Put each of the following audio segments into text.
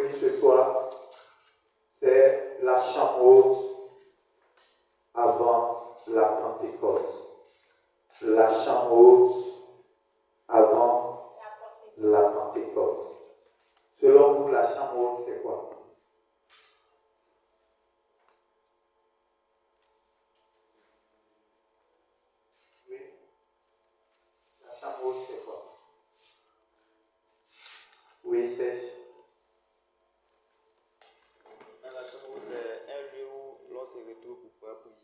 venus ce soir, c'est la chambre haute avant la Pentecôte. La chambre haute avant la Pentecôte. Selon vous, la chambre haute, c'est quoi? Oui. La chambre haute, c'est quoi? Oui, c'est. La chambre haute, c'est un lieu où l'on se retrouve pour pouvoir prier.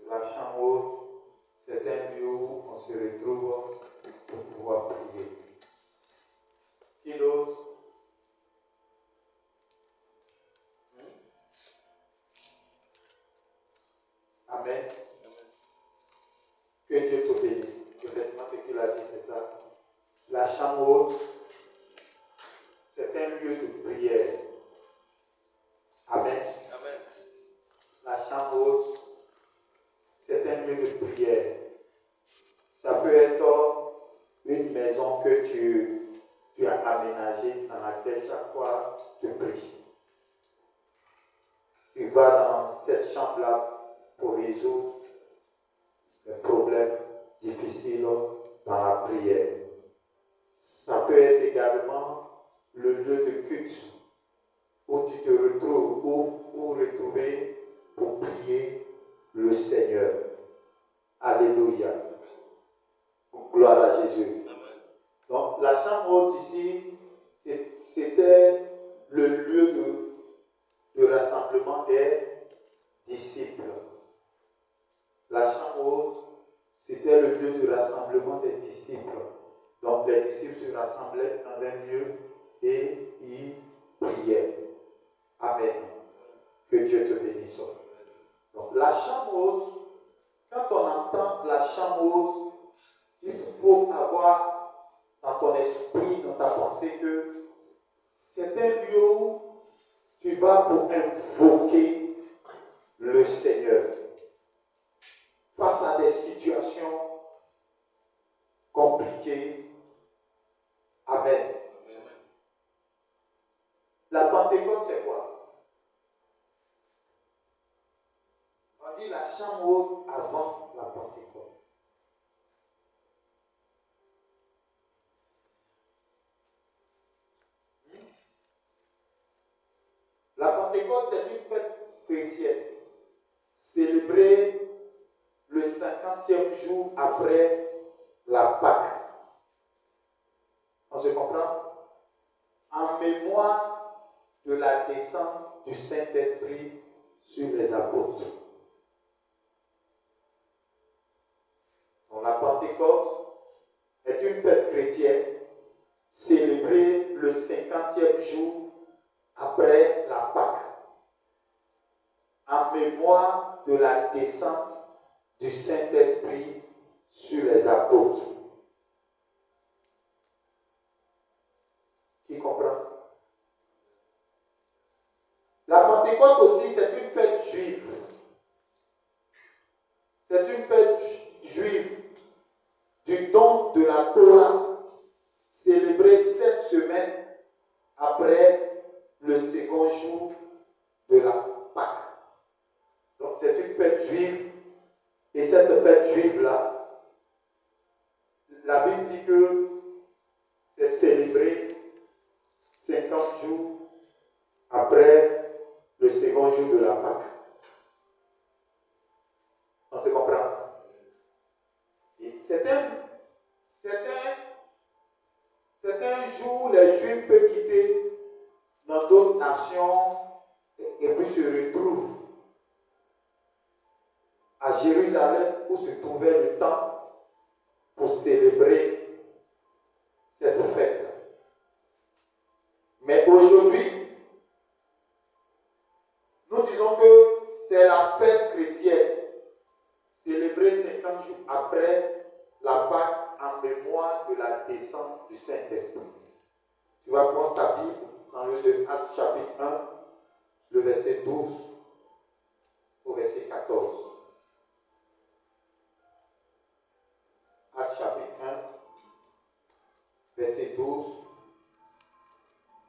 La chambre haute, c'est un lieu où on se retrouve pour pouvoir prier. Qui d'autre? Amen. Que Dieu te bénisse. Effectivement, ce qu'il a dit, c'est ça. La chambre haute, c'est un lieu de prière. Amen. Amen. La chambre haute, c'est un lieu de prière. Ça peut être une maison que tu as aménagée dans laquelle chaque fois tu pries. Tu vas dans cette chambre-là pour résoudre les problèmes difficiles dans la prière. Ça peut être également le lieu de culte où tu te retrouves, pour retrouver pour prier le Seigneur. Alléluia. Gloire à Jésus. Donc la chambre haute ici, c'était le lieu de rassemblement des disciples. La chambre haute, c'était le lieu de rassemblement des disciples. Donc les disciples se rassemblaient dans un lieu et ils priaient. Amen. Que Dieu te bénisse. Donc la chambre haute, quand on entend la chambre haute, il faut avoir dans ton esprit, dans ta pensée, que c'est un lieu où tu vas pour invoquer le Seigneur face à des situations compliquées. Amen. La Pentecôte, c'est quoi? On dit la chambre haute avant la Pentecôte. La Pentecôte, c'est une fête chrétienne, célébrée le 50e jour après la Pâque. On se comprend? En mémoire de la descente du Saint-Esprit sur les apôtres. Donc la Pentecôte est une fête chrétienne célébrée le 50e jour après la Pâque, en mémoire de la descente du Saint-Esprit sur les apôtres. Qui comprend? La Pentecôte aussi, c'est une fête juive. C'est une fête juive du don de la Torah, célébrée 7 semaines après le second jour de la Pâque. Donc c'est une fête juive, et cette fête juive-là, la Bible dit que c'est célébré 50 jours après le second jour de la Pâque. On se comprend? Et c'est un jour où les Juifs peuvent quitter dans d'autres nations et puis se retrouvent à Jérusalem où se trouvait le temple pour célébrer cette fête. Mais aujourd'hui, nous disons que c'est la fête chrétienne célébrée 50 jours après la Pâque en mémoire de la descente du Saint-Esprit. Tu vas prendre ta Bible dans le Actes chapitre 1, le verset 12 au verset 14. Actes chapitre 1, verset 12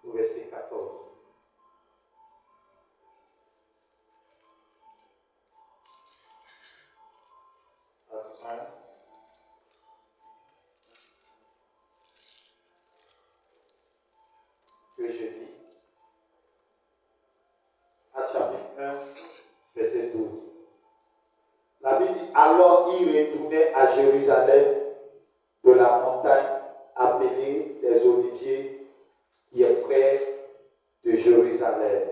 au verset 14. que je lis. Actes chapitre 1, verset 12. La Bible dit, alors il retournait à Jérusalem de la montagne appelée des Oliviers, qui est près de Jérusalem,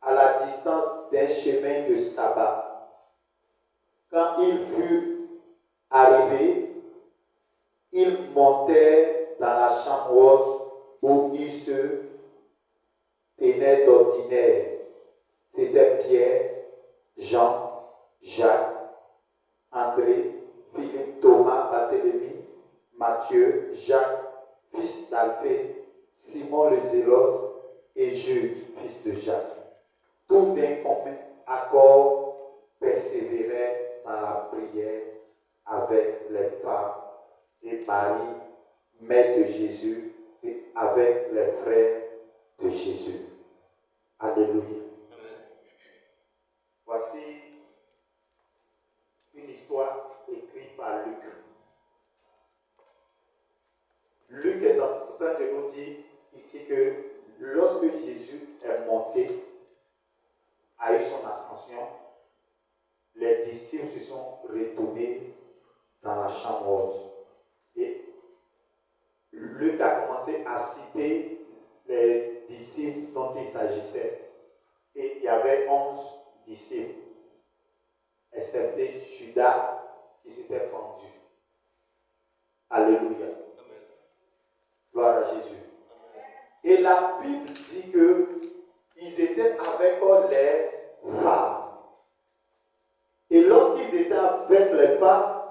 à la distance d'un chemin de sabbat. Quand il fut arrivé, il montait dans la chambre haute où il se tenait d'ordinaire. C'était Pierre, Jean, Jacques, André, Philippe, Thomas, Barthélemy, Matthieu, Jacques, fils d'Alphée, Simon le Zélote et Jude, fils de Jacques. Tout d'un commun accord persévéraient dans la prière avec les femmes et Marie, mère de Jésus, et avec les frères de Jésus. Alléluia. Voici une histoire écrite par Luc. Luc est en train de nous dire ici que lorsque Jésus est monté, a eu son ascension, les disciples se sont retournés dans la chambre haute. Et Luc a commencé à citer les disciples dont il s'agissait. Et il y avait 11 disciples, excepté Judas qui s'était pendu. Alléluia. Amen. Gloire à Jésus. Amen. Et la Bible dit qu'ils étaient avec les femmes. Et lorsqu'ils étaient avec les femmes,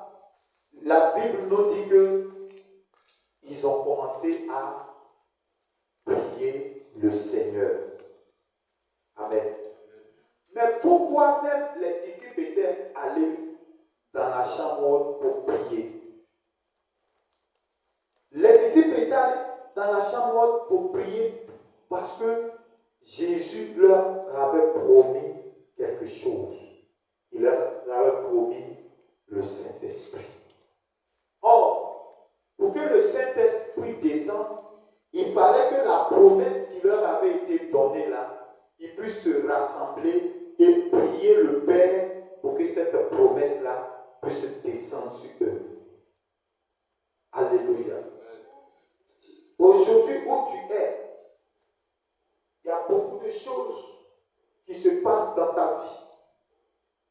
la Bible nous dit qu'ils ont commencé à prier le Seigneur. Amen. Mais pourquoi même les disciples étaient allés dans la chambre pour prier? Les disciples étaient allés dans la chambre pour prier parce que Jésus leur avait promis quelque chose. Il leur avait promis le Saint-Esprit. Or, pour que le Saint-Esprit descende, il fallait que la promesse qui leur avait été donnée là, ils puissent se rassembler et prier le Père pour que cette promesse-là puisse descendre sur eux. Alléluia. Aujourd'hui où tu es, il y a beaucoup de choses qui se passent dans ta vie.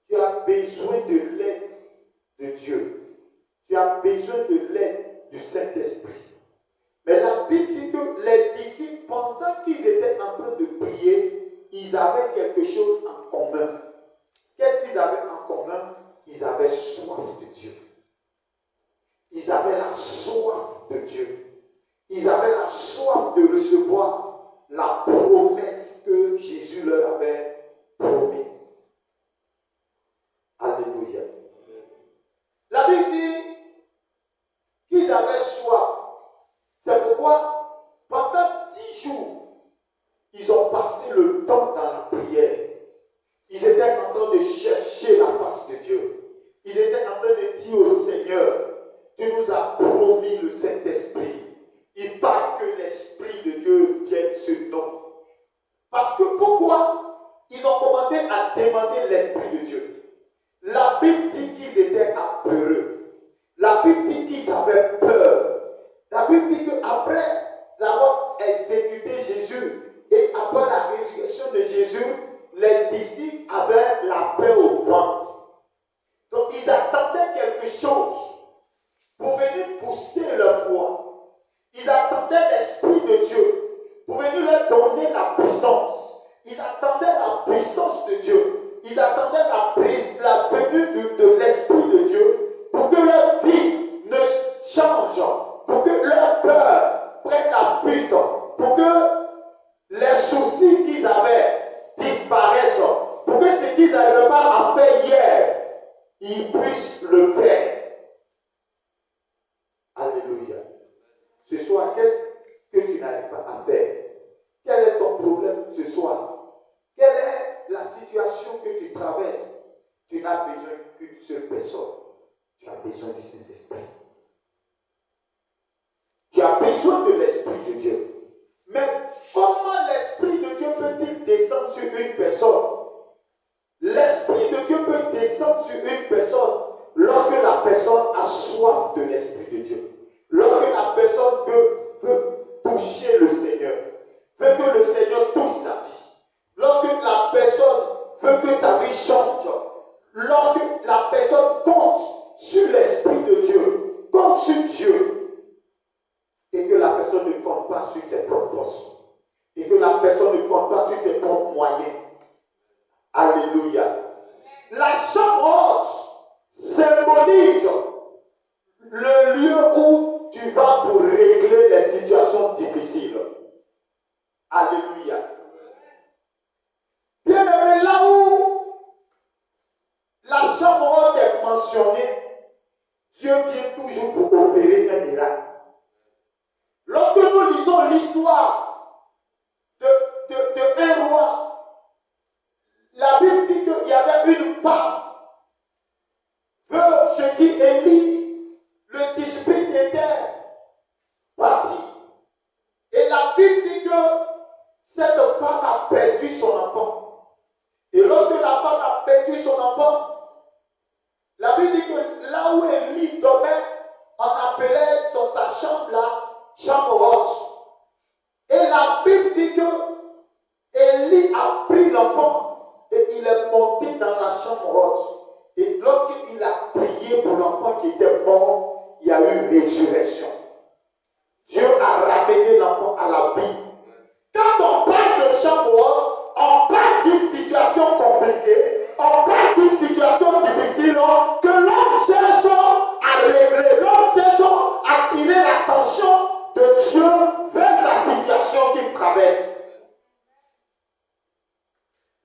Tu as besoin de l'aide de Dieu. Tu as besoin de l'aide du Saint-Esprit. Mais la Bible dit que les disciples, pendant qu'ils étaient en train de prier, ils avaient quelque chose en commun. Qu'est-ce qu'ils avaient en commun? Ils avaient soif de Dieu. Ils avaient la soif de Dieu. Ils avaient la soif de recevoir la promesse que Jésus leur avait promis. Alléluia. La Bible dit qu'ils avaient soif. C'est pourquoi, pendant 10 jours, ils ont passé le temps dans la prière. Ils étaient en train de chercher la face de Dieu. Ils étaient en train de dire au Seigneur, tu nous as promis le Saint-Esprit. Il faut que l'Esprit de Dieu vienne sur nous. Parce que pourquoi ils ont commencé à demander l'Esprit de Dieu? La Bible dit qu'ils étaient apeureux. La Bible dit qu'ils avaient peur. La Bible dit qu'après avoir exécuté Jésus et après la résurrection de Jésus, les disciples avaient la paix au ventre. Donc ils attendaient quelque chose pour venir booster leur foi. Ils attendaient l'Esprit de Dieu pour venir leur donner la puissance. Ils attendaient la puissance de Dieu. Ils attendaient la venue de l'Esprit de Dieu pour que leur vie ne change, pour que leur peur prenne la fuite, pour que les soucis qu'ils avaient disparaissent, pour que ce qu'ils n'arrivaient pas à faire hier, ils puissent le faire. Alléluia. Ce soir, qu'est-ce que tu n'arrives pas à faire? Quel est ton problème ce soir? Quelle est la situation que tu traverses? Tu n'as besoin qu'une seule personne. Tu as besoin du Saint-Esprit. Tu as besoin de l'Esprit de Dieu. Mais comment l'Esprit de Dieu peut-il descendre sur une personne? L'Esprit de Dieu peut descendre sur une personne lorsque la personne a soif de l'Esprit de Dieu. Lorsque la personne veut toucher le Seigneur, veut que le Seigneur touche sa vie. Lorsque la personne veut que sa vie change, lorsque la personne compte sur l'Esprit de Dieu, compte sur Dieu, et que la personne ne compte pas sur ses propres forces, et que la personne ne compte pas sur ses propres moyens. Alléluia. La chambre haute symbolise le lieu où tu vas pour régler les situations difficiles. Alléluia. Bien aimé, là où la chambre haute est mentionnée, Dieu vient toujours pour opérer un miracle. Lorsque nous lisons l'histoire d'un roi, la Bible dit qu'il y avait une femme, veuve chez qui Élie, le Tishbite, était parti. Et la Bible dit que cette femme a perdu son enfant. Et lorsque la femme a perdu son enfant, la Bible dit que là où Élie dormait, on appelait sa chambre là, chambre haute. Et la Bible dit que Élie a pris l'enfant et il est monté dans la chambre haute. Et lorsqu'il a prié pour l'enfant qui était mort, il y a eu une résurrection. Dieu a ramené l'enfant à la vie. Quand on parle de chambre haute, on parle d'une situation compliquée, on parle d'une situation difficile que l'homme cherche à régler, l'homme cherche à attirer l'attention de Dieu vers sa situation qu'il traverse.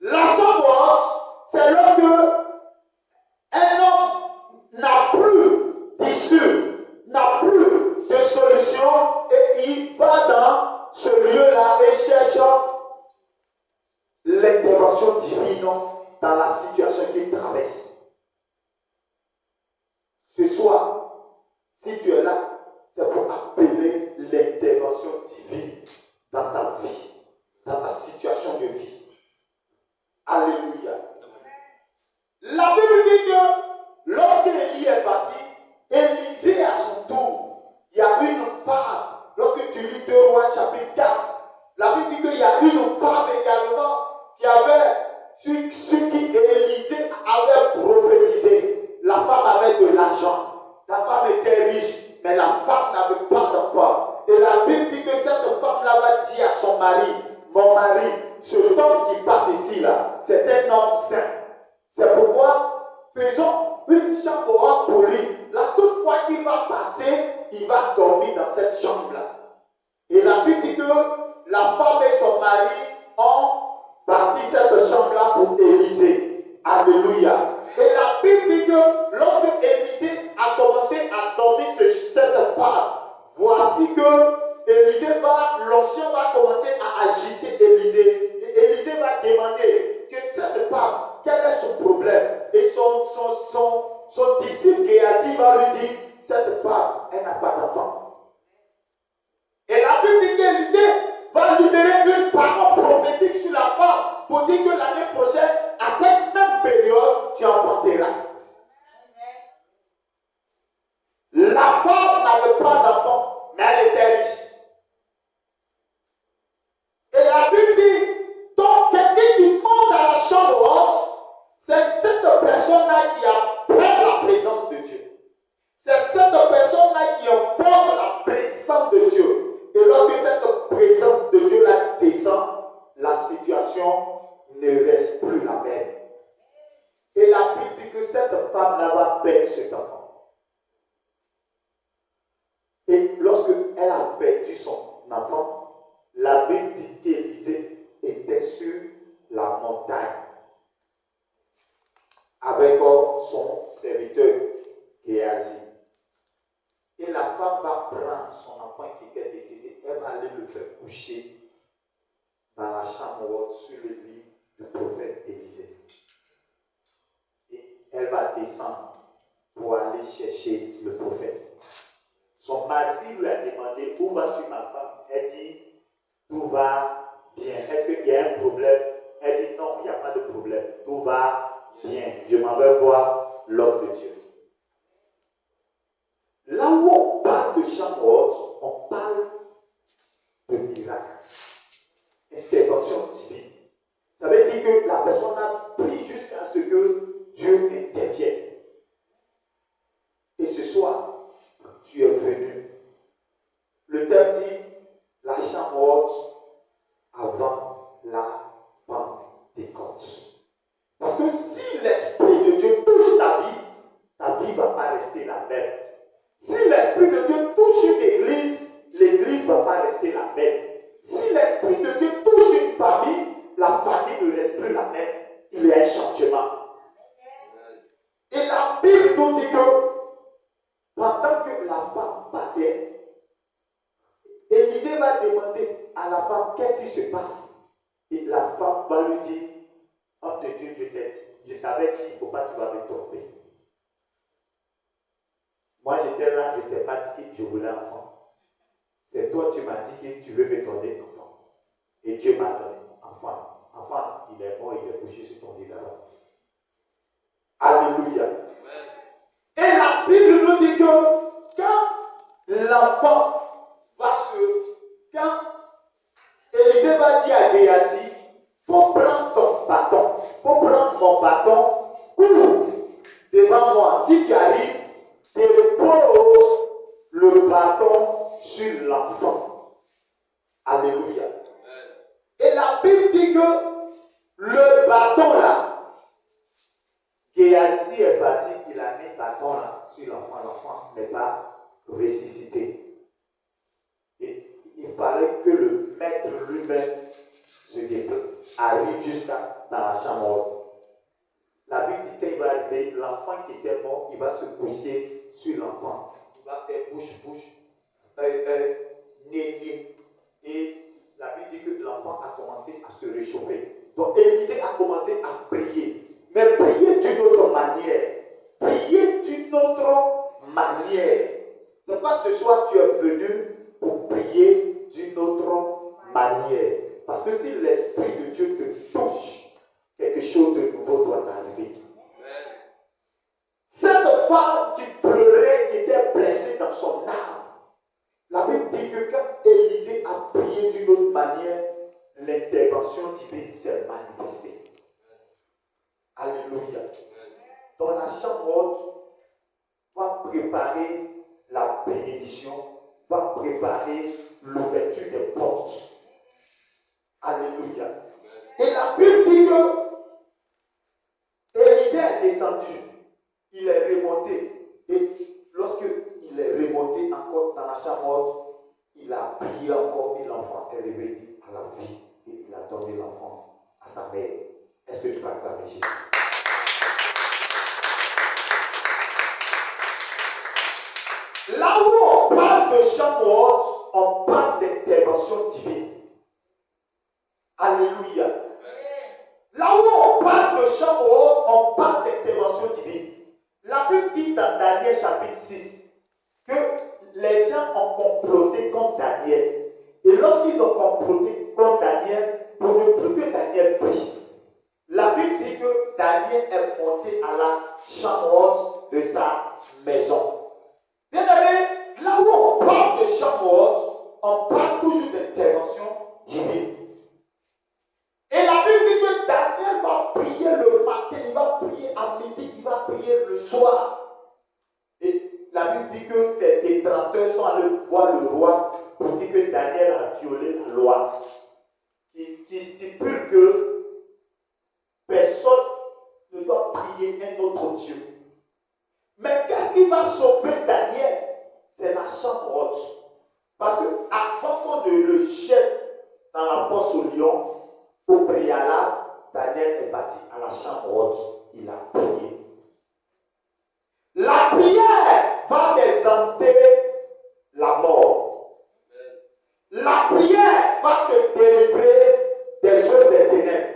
La chambre haute, c'est lorsque un homme n'a plus d'issue, n'a plus de solution et il va dans ce lieu-là et cherche l'intervention divine dans la situation qu'il traverse. Ce soir, si tu es là, c'est pour appeler l'intervention divine dans ta vie, dans ta situation de vie. Alléluia. La Bible dit que lorsque Élie est parti, Élisée à son tour, il y a une femme. Lorsque tu lis 2 Rois chapitre 4, la Bible dit qu'il y a une femme également qui avait, sur qui Élisée avait prophétisé. La femme avait de l'argent, la femme était riche, mais la femme n'avait pas d'enfant. Et la Bible dit que cette femme-là va dire à son mari, mon mari, ce homme qui passe ici, là, c'est un homme saint. C'est pourquoi faisons une chambre haute pour lui. Là, toutefois qu'il va passer, il va dormir dans cette chambre-là. Et la Bible dit que la femme et son mari ont parti cette chambre-là pour Élisée. Alléluia. Et la Bible dit que lorsque Élisée a commencé à dormir cette femme, voici que l'onction va commencer à agiter Élisée. Et Élisée va demander que cette femme, quel est son problème? Et son disciple Géasi va lui dire, cette femme, elle n'a pas d'enfant. Et la Bible dit qu'Élisée va libérer une parole prophétique sur la femme pour dire que l'année prochaine, à cette même période, tu enfanteras. La femme n'avait pas d'enfant, mais elle était riche. Et la Bible dit, donc quelqu'un qui monte à la chambre haute, c'est cette personne-là qui a peur de la présence de Dieu. C'est cette personne-là qui a peur de la présence de Dieu. Et lorsque cette présence de Dieu-là descend, la situation ne reste plus la même. Et la Bible dit que cette femme-là va perdre cet enfant. Et lorsque elle a perdu son enfant, la Bible dit qu'Élisée était sur la montagne avec son serviteur Géasi. Et la femme va prendre son enfant qui était décédé, elle va aller le faire coucher dans la chambre haute sur le lit du prophète Élisée. Et elle va descendre pour aller chercher le prophète. Son mari lui a demandé où vas-tu ma femme? Elle dit tout va bien. Est-ce qu'il y a un problème? Elle dit non, il n'y a pas de problème. Tout va bien. Je m'en vais voir l'homme de Dieu. Là où on parle de chambre haute, on parle de miracle. Intervention divine. Ça veut dire que la personne a pris jusqu'à ce que Dieu intervienne. Et ce soir, tu es venu. Le thème dit la chambre haute avant la Pentecôte. Parce que si l'Esprit de Dieu touche ta vie ne va pas rester la même. Si l'Esprit de Dieu touche une église, l'église ne va pas rester la même. Si l'Esprit de Dieu touche une famille, la famille ne reste plus la même. Il y a un changement. Et la Bible nous dit que pendant que la femme battait, Élisée va demander à la femme qu'est-ce qui se passe. Et la femme va lui dire, homme de Dieu, je t'avais dit, il ne faut pas que tu vas me tromper. Moi j'étais là, je ne t'ai pas dit que je voulais un enfant. C'est toi, tu m'as dit que tu veux me donner un enfant. Et Dieu m'a donné un enfant. Enfant, il est mort, il est couché sur ton lit là-bas. Alléluia. Et la Bible nous dit que quand l'enfant quand Élisée va dire à Géasi, il faut prendre ton bâton, il faut prendre mon bâton, cours devant moi. Si tu arrives, dépose le bâton sur l'enfant. Alléluia. Et la Bible dit que le bâton là, Géasi est parti, il a mis le bâton là sur l'enfant. L'enfant n'est pas ressuscité. Et il fallait que le maître lui-même arrive jusqu'à dans la chambre. La Bible dit qu'il va arriver, l'enfant qui était mort, il va se coucher sur l'enfant. Il va faire bouche, nez. Et la Bible dit que l'enfant a commencé à se réchauffer. Donc Élisée a commencé à prier. Mais prier d'une autre manière. Prier d'une autre manière. C'est pas ce soir tu es venu pour prier d'une autre manière. Parce que si l'Esprit de Dieu te touche, quelque chose de nouveau doit arriver. Cette femme qui pleurait, qui était blessée dans son âme, la Bible dit que quand Élisée a prié d'une autre manière, l'intervention divine s'est manifestée. Alléluia. Dans la chambre haute, va préparer la bénédiction, va préparer l'ouverture des portes. Alléluia. Et la Bible dit que Élisée est descendu, il est remonté. Et lorsqu'il est remonté encore dans la chambre haute, il a prié encore et l'enfant est revenu à la vie et il a donné l'enfant à sa mère. Est-ce que tu vas acclamer Jésus? Là où on parle de chambre haute, on parle d'intervention divine. Alléluia. Là où on parle de chambre haute, on parle d'intervention divine. La Bible dit dans Daniel chapitre 6 que les gens ont comploté contre Daniel. Et lorsqu'ils ont comploté contre Daniel, pour ne plus que Daniel prie, la Bible dit que Daniel est monté à la chambre haute de sa maison. Bien aimé, là où on parle de chambre haute, on parle toujours d'intervention divine. Et la Bible dit que Daniel va prier le matin, il va prier à midi, il va prier le soir. Et la Bible dit que ces détracteurs sont allés voir le roi pour dire que Daniel a violé la loi qui stipule que personne ne doit prier un autre Dieu. Mais qu'est-ce qui va sauver Daniel? C'est la chambre haute. Parce qu'avant qu'on ne le jette dans la fosse au lion, au préalable, Daniel est parti à la chambre haute. Il a prié. La prière va exempter la mort. La prière va te délivrer des œuvres des ténèbres.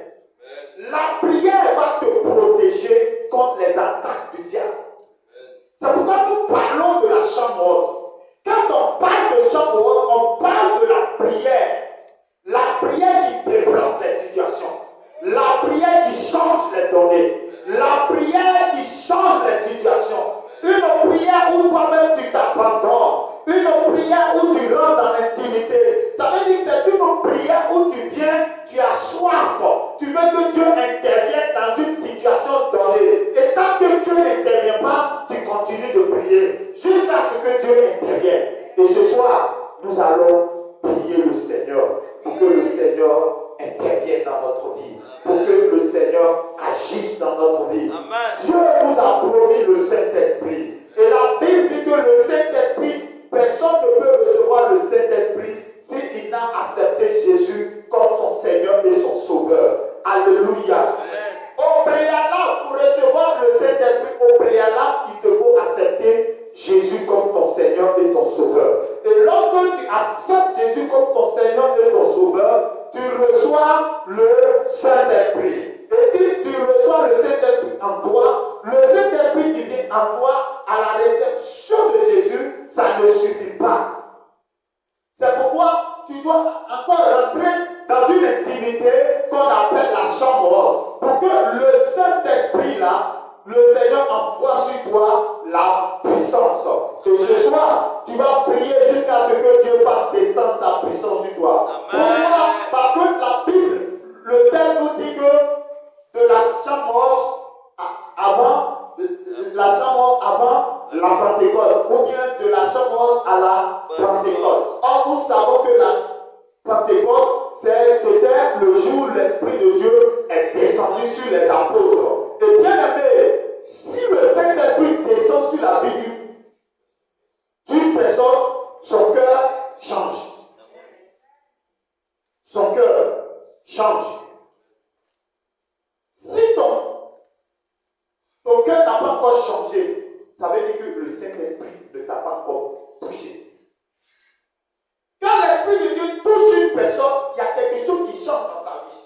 La prière va te protéger contre les attaques du diable. C'est pourquoi nous parlons de la chambre haute. Quand on nous allons prier le Seigneur pour que le Seigneur intervienne dans notre vie, pour que le Seigneur agisse dans notre vie. Amen. Dieu nous a promis le Saint-Esprit. Et la Bible dit que le Saint-Esprit, personne ne peut recevoir le Saint-Esprit s'il n'a accepté Jésus comme son Seigneur et son Sauveur. Alléluia. Amen. Au préalable, pour recevoir le Saint-Esprit, au préalable, il te faut accepter Jésus comme ton Seigneur et ton Sauveur. Et lorsque tu acceptes Jésus comme ton Seigneur et ton Sauveur, tu reçois le Saint-Esprit. Et si tu reçois le Saint-Esprit en toi, le Saint-Esprit qui vient en toi à la réception de Jésus, ça ne suffit pas. C'est pourquoi tu dois encore rentrer dans une intimité qu'on appelle la chambre haute. Pour que le Saint-Esprit là, le Seigneur envoie sur toi la puissance. Et ce soir, tu vas prier jusqu'à ce que Dieu fasse descendre sa puissance sur toi. Pourquoi? Parce que la Bible, le texte nous dit que de la chambre haute avant la Pentecôte, ou bien de la chambre haute à la Pentecôte. Or, nous savons que la Pentecôte, c'était le jour où l'Esprit de Dieu est descendu sur les apôtres. Et bien aimé, si le Saint-Esprit descend sur la vie d'une personne, son cœur change. Son cœur change. Si ton cœur n'a pas encore changé, ça veut dire que le Saint-Esprit ne t'a pas encore touché. Quand l'Esprit de Dieu touche une personne, il y a quelque chose qui change dans sa vie.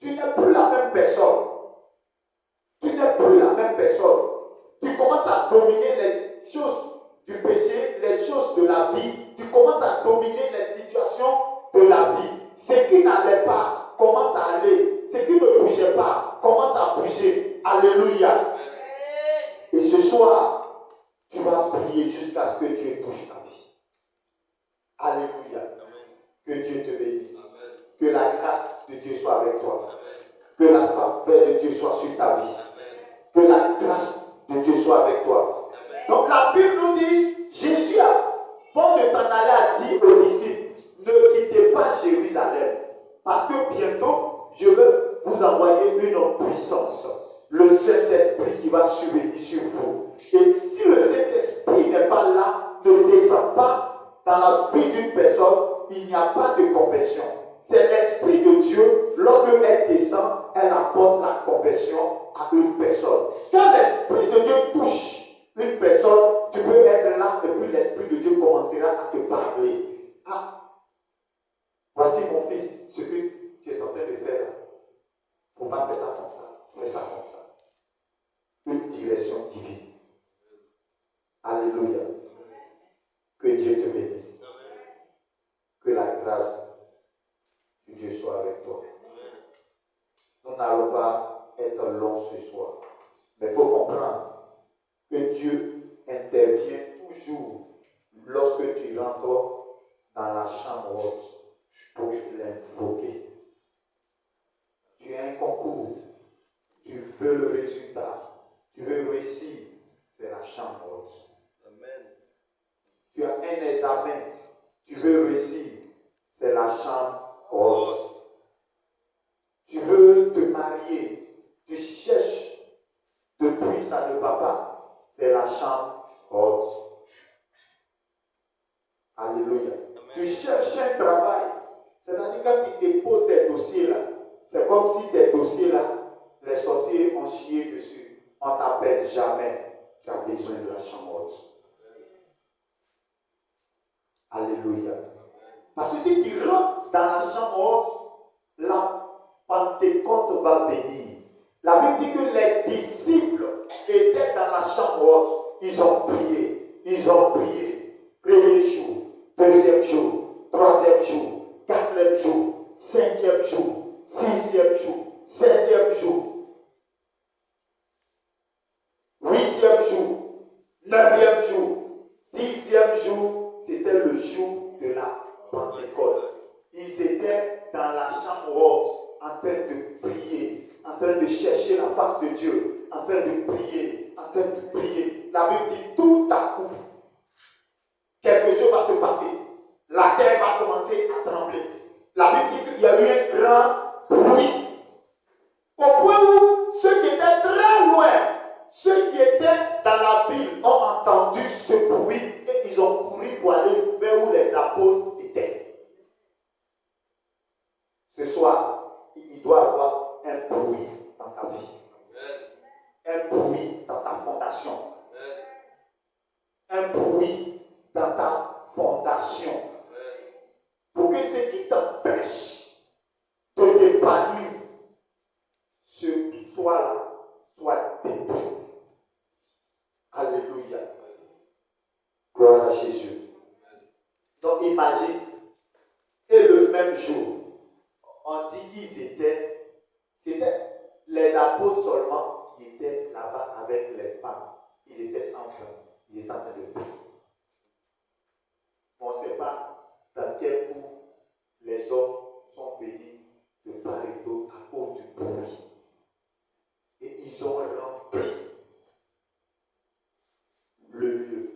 Tu n'es plus la même personne. Tu n'es plus la même personne. Tu commences à dominer les choses du péché, les choses de la vie. Tu commences à dominer les situations de la vie. Ce qui n'allait pas commence à aller. Ce qui ne bougeait pas commence à bouger. Alléluia. Et ce soir, tu vas prier jusqu'à ce que Dieu touche ta vie. Alléluia. Que Dieu te bénisse. Que la grâce de Dieu soit avec toi. Que la faveur de Dieu soit sur ta vie. Que la grâce de Dieu soit avec toi. Donc la Bible nous dit, Jésus, avant de s'en aller, a dit aux disciples, ne quittez pas Jérusalem. Parce que bientôt, je vais vous envoyer une puissance. Le Saint-Esprit qui va survenir sur vous. Et si le Saint-Esprit n'est pas là, ne descend pas dans la vie d'une personne, il n'y a pas de compassion. C'est l'Esprit de Dieu, lorsqu'elle descend, elle apporte la compassion à une personne. Quand l'Esprit de Dieu touche une personne, tu peux être là et puis l'Esprit de Dieu commencera à te parler. Ah, voici mon fils, ce que tu es en train de faire là. Il ne faut pas faire ça comme ça. Fais ça comme ça. Une direction divine. Alléluia. Que Dieu te bénisse. Que la grâce de Dieu soit avec toi. Nous n'allons pas être longs ce soir. Mais il faut comprendre que Dieu intervient toujours lorsque tu rentres dans la chambre haute pour l'invoquer. Tu as un concours. Tu veux le résultat. Tu veux réussir. C'est la chambre haute. Amen. Tu as un examen. Tu veux réussir. C'est la chambre haute. Tu veux te marier. Tu cherches. Depuis ça ne va pas. C'est la chambre haute. Alléluia. Amen. Tu cherches un travail. C'est-à-dire quand tu déposes tes dossiers là. C'est comme si tes dossiers là, les sorciers ont chié dessus. On ne t'appelle jamais. Tu as besoin de la chambre haute. Alléluia. Parce que si tu rentres dans la chambre haute, la Pentecôte va venir. La Bible dit que les disciples étaient dans la chambre haute. Ils ont prié. Ils ont prié. Premier jour, deuxième jour, troisième jour, quatrième jour, cinquième jour, sixième jour, septième jour, huitième jour, neuvième jour, dixième jour, c'était le jour de la Pentecôte. Ils étaient dans la chambre haute en train de prier, en train de chercher la face de Dieu, en train de prier, en train de prier. La Bible dit tout à coup, quelque chose va se passer. La terre Jésus. Donc imagine, et le même jour, on dit qu'ils c'était les apôtres seulement qui étaient là-bas avec les femmes. Ils étaient sans femmes, ils étaient en train de prier. On ne sait pas dans quel coup les hommes sont venus de part et d'autre à cause du bruit. Et ils ont rempli le lieu.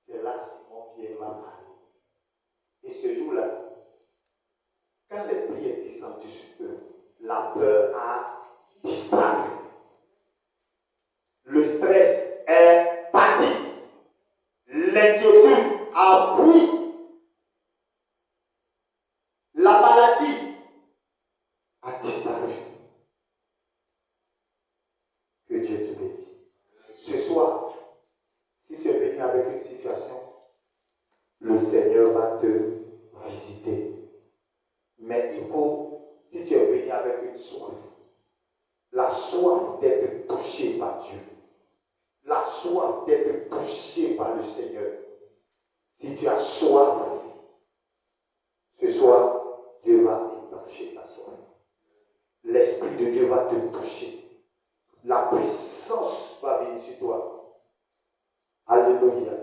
C'est là que Simon-Pierre va parler. Et ce jour-là, quand l'Esprit est descendu sur eux, la peur a disparu. Le stress est parti. L'inquiétude a fui. La maladie a disparu. Que Dieu te bénisse. Ce soir, si tu es venu avec une situation, le Seigneur va te visiter. Mais il faut, si tu es venu avec une soif, la soif d'être touché par Dieu, la soif d'être touché par le Seigneur. Si tu as soif, ce soir, Dieu va étancher ta soif. L'Esprit de Dieu va te toucher. La puissance va venir sur toi. Alléluia.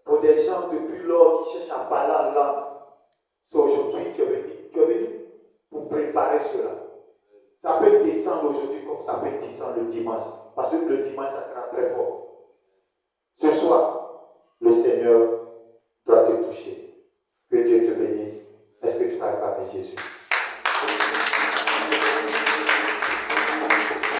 Pour des gens depuis lors qui cherchent à parler en langue, c'est aujourd'hui que tu es venu pour préparer cela. Ça peut descendre aujourd'hui comme ça peut descendre le dimanche. Parce que le dimanche, ça sera très fort. Ce soir, le Seigneur